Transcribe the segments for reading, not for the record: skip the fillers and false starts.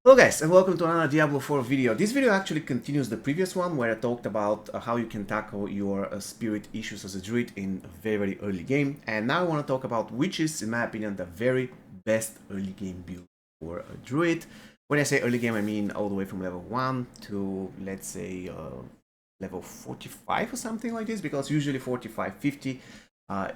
Hello guys, and welcome to another Diablo 4 video. This video actually continues the previous one where I talked about how you can tackle your spirit issues as a druid in a very early game. And now I want to talk about which is, in my opinion, the very best early game build for a druid. When I say early game, I mean all the way from level 1 to, let's say, level 45 or something like this, because usually 45-50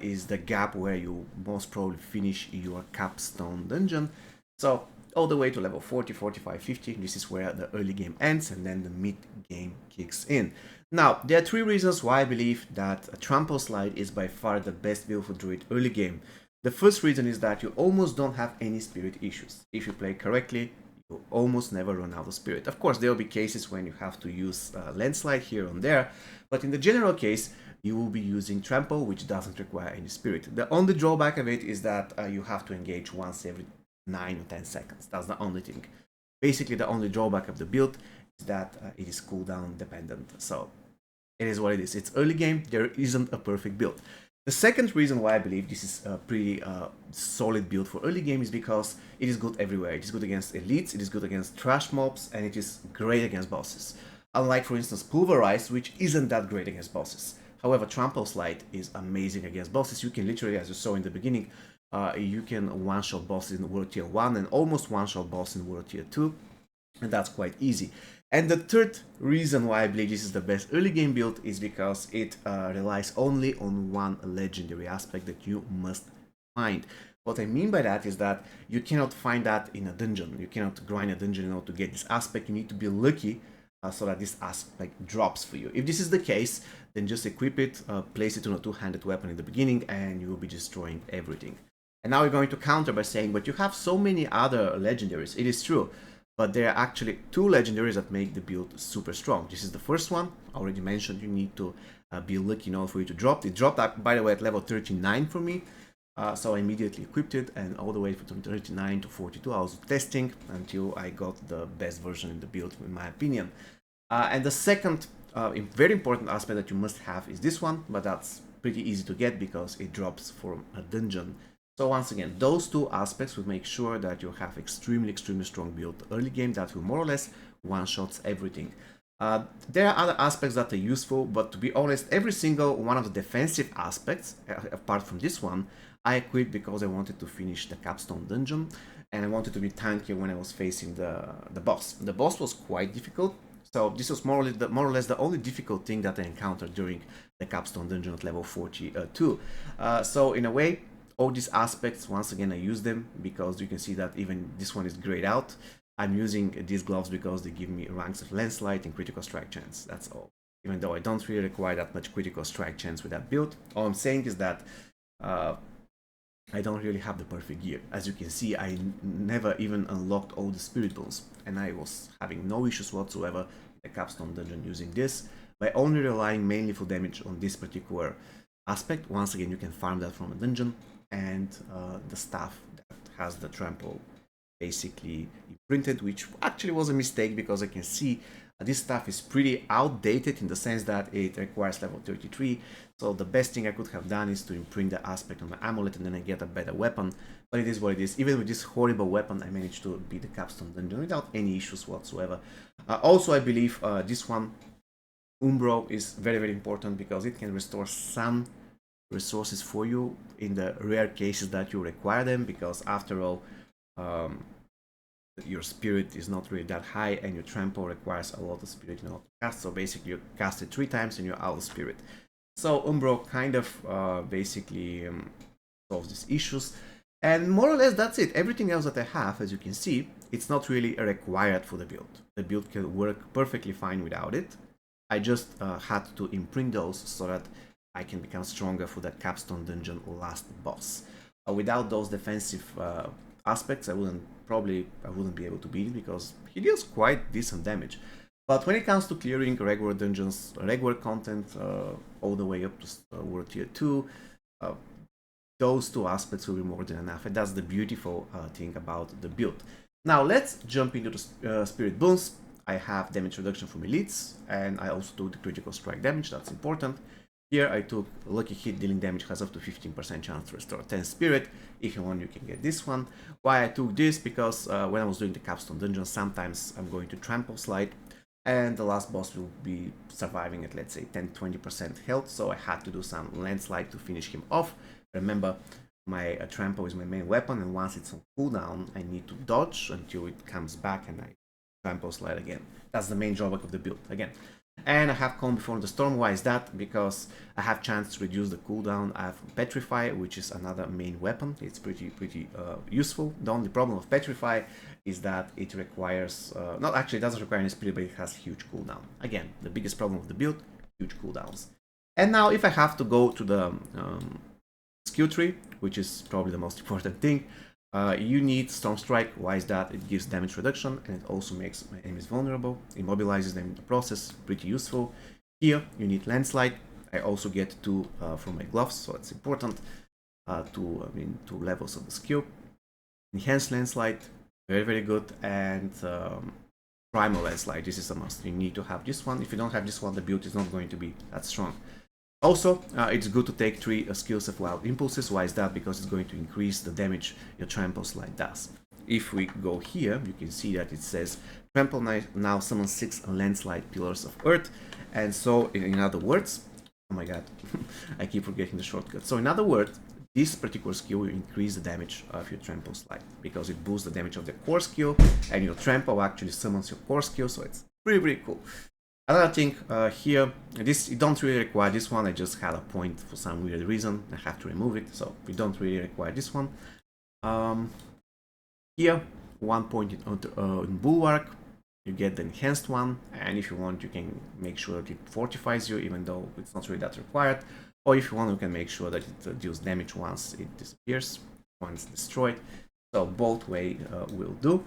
is the gap where you most probably finish your capstone dungeon. So all the way to level 40, 45, 50. This is where the early game ends and then the mid game kicks in. Now, there are three reasons why I believe that a trampleslide is by far the best build for druid early game. The first reason is that you almost don't have any spirit issues. If you play correctly, you almost never run out of spirit. Of course, there will be cases when you have to use landslide here and there, but in the general case, you will be using trample, which doesn't require any spirit. The only drawback of it is that you have to engage once every 9 or 10 seconds. That's the only thing. Basically, the only drawback of the build is that it is cooldown dependent. So it is what it is. It's early game. There isn't a perfect build. The second reason why I believe this is a pretty solid build for early game is because it is good everywhere. It is good against elites, it is good against trash mobs, and it is great against bosses. Unlike, for instance, Pulverize, which isn't that great against bosses. However, Trampleslide is amazing against bosses. You can literally, as you saw in the beginning, you can one-shot bosses in World Tier 1 and almost one-shot boss in World Tier 2, and that's quite easy. And the third reason why I believe this is the best early game build is because it relies only on one legendary aspect that you must find. What I mean by that is that you cannot find that in a dungeon. You cannot grind a dungeon in order to get this aspect. You need to be lucky so that this aspect drops for you. If this is the case, then just equip it, place it on a two-handed weapon in the beginning, and you will be destroying everything. And now we're going to counter by saying, but you have so many other legendaries. It is true, but there are actually two legendaries that make the build super strong. This is the first one. I already mentioned you need to be lucky in order for you to drop. It dropped, by the way, at level 39 for me. So I immediately equipped it, and all the way from 39 to 42 I was testing until I got the best version in the build, in my opinion. And the second very important aspect that you must have is this one, but that's pretty easy to get because it drops from a dungeon. So once again, those two aspects will make sure that you have extremely strong build early game that will more or less one-shots everything. There are other aspects that are useful, but to be honest, every single one of the defensive aspects, apart from this one, I equipped because I wanted to finish the capstone dungeon, and I wanted to be tankier when I was facing the boss. The boss was quite difficult, so this was more or less the only difficult thing that I encountered during the capstone dungeon at level 42. So in a way, all these aspects, once again, I use them because you can see that even this one is grayed out. I'm using these gloves because they give me ranks of landslide and critical strike chance. That's all. Even though I don't really require that much critical strike chance with that build. All I'm saying is that I don't really have the perfect gear. As you can see, I never even unlocked all the spirit bones, and I was having no issues whatsoever in the capstone dungeon using this, by only relying mainly for damage on this particular aspect. Once again, you can farm that from a dungeon, and the staff that has the trample basically imprinted, which actually was a mistake because I can see this staff is pretty outdated in the sense that it requires level 33. So the best thing I could have done is to imprint the aspect on my amulet and then I get a better weapon. But it is what it is. Even with this horrible weapon, I managed to beat the capstone dungeon without any issues whatsoever. Also, I believe this one, Umbro, is very important because it can restore some resources for you in the rare cases that you require them, because after all, your spirit is not really that high and your trample requires a lot of spirit in order to cast. So basically you cast it 3 times and you're out of spirit. So Umbro kind of basically solves these issues, and more or less that's it. Everything else that I have, as you can see, it's not really required for the build. The build can work perfectly fine without it. I just had to imprint those so that I can become stronger for that capstone dungeon last boss. Without those defensive aspects, I wouldn't be able to beat it because he deals quite decent damage. But when it comes to clearing regular dungeons, regular content, all the way up to World Tier 2, those two aspects will be more than enough, and that's the beautiful thing about the build. Now let's jump into the spirit boons. I have damage reduction from elites, and I also do the critical strike damage. That's important. Here I took lucky hit, dealing damage has up to 15% chance to restore 10 spirit. If you want, you can get this one. Why I took this? Because when I was doing the capstone dungeon, sometimes I'm going to trampleslide, and the last boss will be surviving at, let's say, 10-20% health, so I had to do some landslide to finish him off. Remember, my trample is my main weapon, and once it's on cooldown, I need to dodge until it comes back and I trampleslide again. That's the main drawback of the build, again. And I have Calm Before the Storm. Why is that? Because I have chance to reduce the cooldown. I have Petrify, which is another main weapon. It's pretty useful. The only problem of Petrify is that it requires, not actually, it doesn't require any spirit, but it has huge cooldown. Again, the biggest problem of the build, huge cooldowns. And now if I have to go to the skill tree, which is probably the most important thing, you need Storm Strike. Why is that? It gives damage reduction, and it also makes my enemies vulnerable, immobilizes them in the process, pretty useful. Here you need Landslide. I also get 2 from my gloves, so it's important. 2 levels of the skill. Enhanced Landslide, very good, and Primal Landslide, this is a must. You need to have this one. If you don't have this one, the build is not going to be that strong. Also, it's good to take 3 skills of Wild Impulses. Why is that? Because it's going to increase the damage your Trample Slide does. If we go here, you can see that it says Trample now summons 6 Landslide Pillars of Earth. And so, in other words, oh my god, I keep forgetting the shortcut. So in other words, this particular skill will increase the damage of your Trample Slide, because it boosts the damage of the core skill, and your Trample actually summons your core skill, so it's pretty cool. Another thing here, you don't really require this one. I just had a point for some weird reason. I have to remove it, so we don't really require this one. Here, 1 point in Bulwark, you get the enhanced one, and if you want, you can make sure that it fortifies you, even though it's not really that required. Or if you want, you can make sure that it deals damage once it disappears, once destroyed. So both way will do.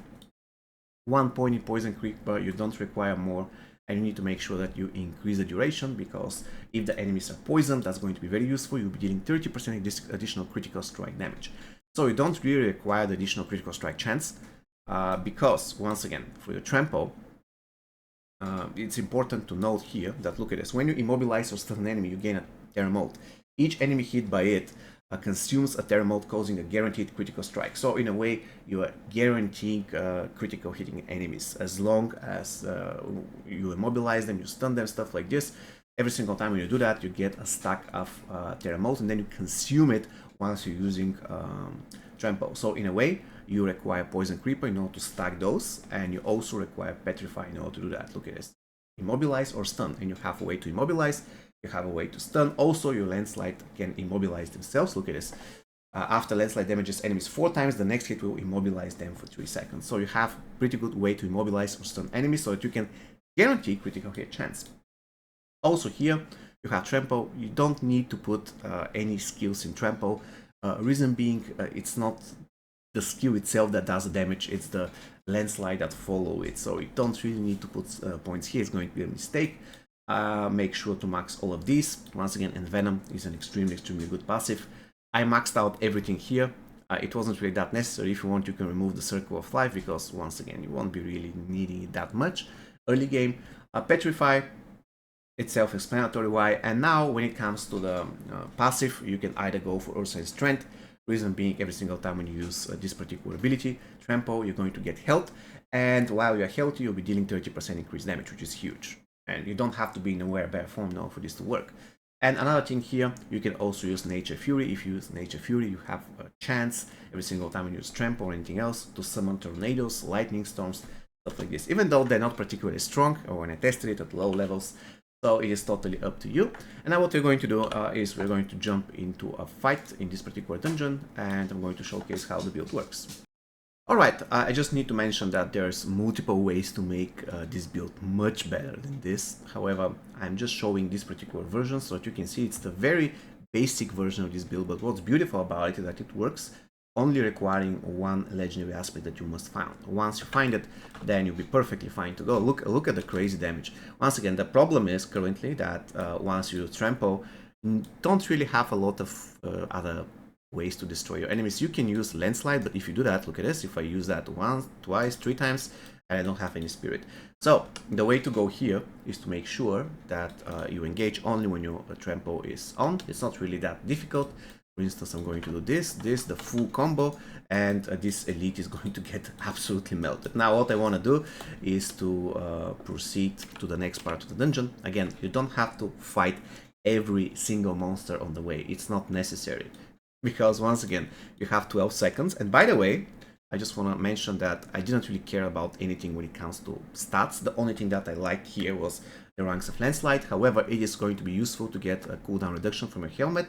1 point in Poison Creeper, you don't require more. And you need to make sure that you increase the duration, because if the enemies are poisoned, that's going to be very useful. You'll be dealing 30% additional critical strike damage. So you don't really require the additional critical strike chance, because, once again, for your trample, it's important to note here that, look at this, when you immobilize or stun an enemy, you gain a Terra Mode. Each enemy hit by it consumes a Terra Mode, causing a guaranteed critical strike. So in a way, you are guaranteeing critical hitting enemies as long as you immobilize them, you stun them, stuff like this. Every single time when you do that, you get a stack of Terra Mode, and then you consume it once you're using Trample. So in a way, you require Poison Creeper in order to stack those, and you also require Petrify in order to do that. Look at this. Immobilize or stun, and you have a way to immobilize, you have a way to stun. Also, your Landslide can immobilize themselves. Look at this. After Landslide damages enemies 4 times, the next hit will immobilize them for 3 seconds. So you have a pretty good way to immobilize or stun enemies, so that you can guarantee critical hit chance. Also here, you have Trample. You don't need to put any skills in Trample. Reason being, it's not the skill itself that does the damage, it's the Landslide that follow it. So you don't really need to put points here, it's going to be a mistake. Make sure to max all of these. Once again, Envenom is an extremely good passive. I maxed out everything here. It wasn't really that necessary. If you want, you can remove the Circle of Life, because once again, you won't be really needing it that much early game. Petrify, it's self-explanatory why. And now when it comes to the passive, you can either go for Ursine Strength. Reason being, every single time when you use this particular ability, Trample, you're going to get health, and while you're healthy, you'll be dealing 30% increased damage, which is huge. And you don't have to be in a bare form now for this to work. And another thing here, you can also use Nature Fury. If you use Nature Fury, you have a chance every single time when you use Trample or anything else to summon tornadoes, lightning storms, stuff like this. Even though they're not particularly strong, or when I tested it at low levels, so it is totally up to you. And now what we're going to do is we're going to jump into a fight in this particular dungeon, and I'm going to showcase how the build works. Alright, I just need to mention that there's multiple ways to make this build much better than this. However, I'm just showing this particular version so that you can see it's the very basic version of this build, but what's beautiful about it is that it works only requiring one legendary aspect that you must find. Once you find it, then you'll be perfectly fine to go. Look at the crazy damage. Once again, the problem is currently that once you trample, you don't really have a lot of other ways to destroy your enemies. You can use Landslide, but if you do that, look at this, if I use that once, twice, 3 times, and I don't have any spirit. So the way to go here is to make sure that you engage only when your trample is on. It's not really that difficult. For instance, I'm going to do this, the full combo, and this elite is going to get absolutely melted. Now what I want to do is to proceed to the next part of the dungeon. Again, you don't have to fight every single monster on the way. It's not necessary, because once again, you have 12 seconds. And by the way, I just want to mention that I didn't really care about anything when it comes to stats. The only thing that I liked here was the ranks of landslide. However, it is going to be useful to get a cooldown reduction from your helmet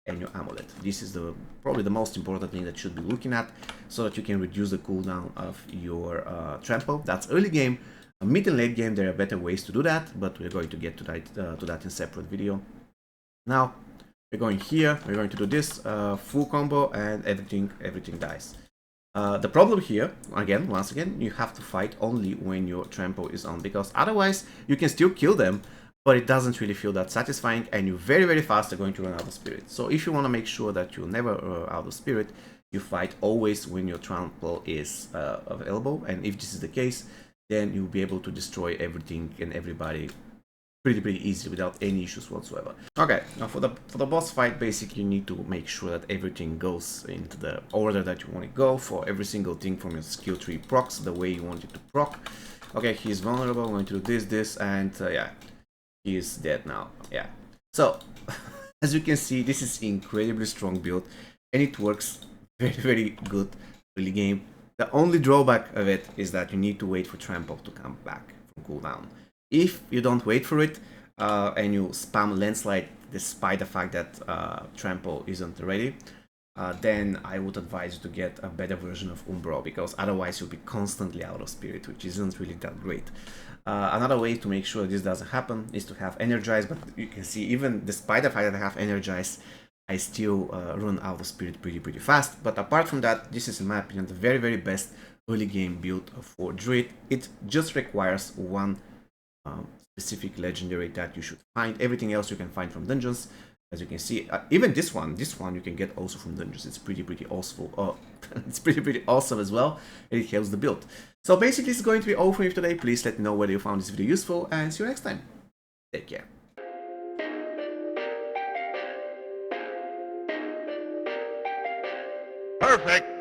and your amulet. This is probably the most important thing that you should be looking at, so that you can reduce the cooldown of your trample. That's early game. Mid and late game, there are better ways to do that, but we're going to get to that in a separate video. Now we're going here. We're going to do this full combo, and everything dies. The problem here, once again, you have to fight only when your trample is on, because otherwise you can still kill them, but it doesn't really feel that satisfying, and you very fast are going to run out of spirit. So if you want to make sure that you never run out of spirit, you fight always when your trample is available, and if this is the case, then you'll be able to destroy everything and everybody pretty easily without any issues whatsoever. Okay, now for the boss fight, basically you need to make sure that everything goes into the order that you want to go for every single thing from your skill tree procs, the way you want it to proc. Okay, he's vulnerable. I'm going to do this, and yeah, he is dead now. Yeah. So as you can see, this is incredibly strong build, and it works very good early game. The only drawback of it is that you need to wait for trample to come back from cooldown. If you don't wait for it and you spam landslide despite the fact that trample isn't ready, then I would advise you to get a better version of Umbro, because otherwise you'll be constantly out of spirit, which isn't really that great. Another way to make sure this doesn't happen is to have energize, but you can see even despite the fact that I have energize, I still run out of spirit pretty fast. But apart from that, this is in my opinion the very best early game build for Druid. It just requires one specific legendary that you should find. Everything else you can find from dungeons, as you can see. Even this one you can get also from dungeons. It's pretty awesome. It's pretty awesome as well, and it helps the build. So basically, this is going to be all for you today. Please let me know whether you found this video useful, and see you next time. Take care. Perfect.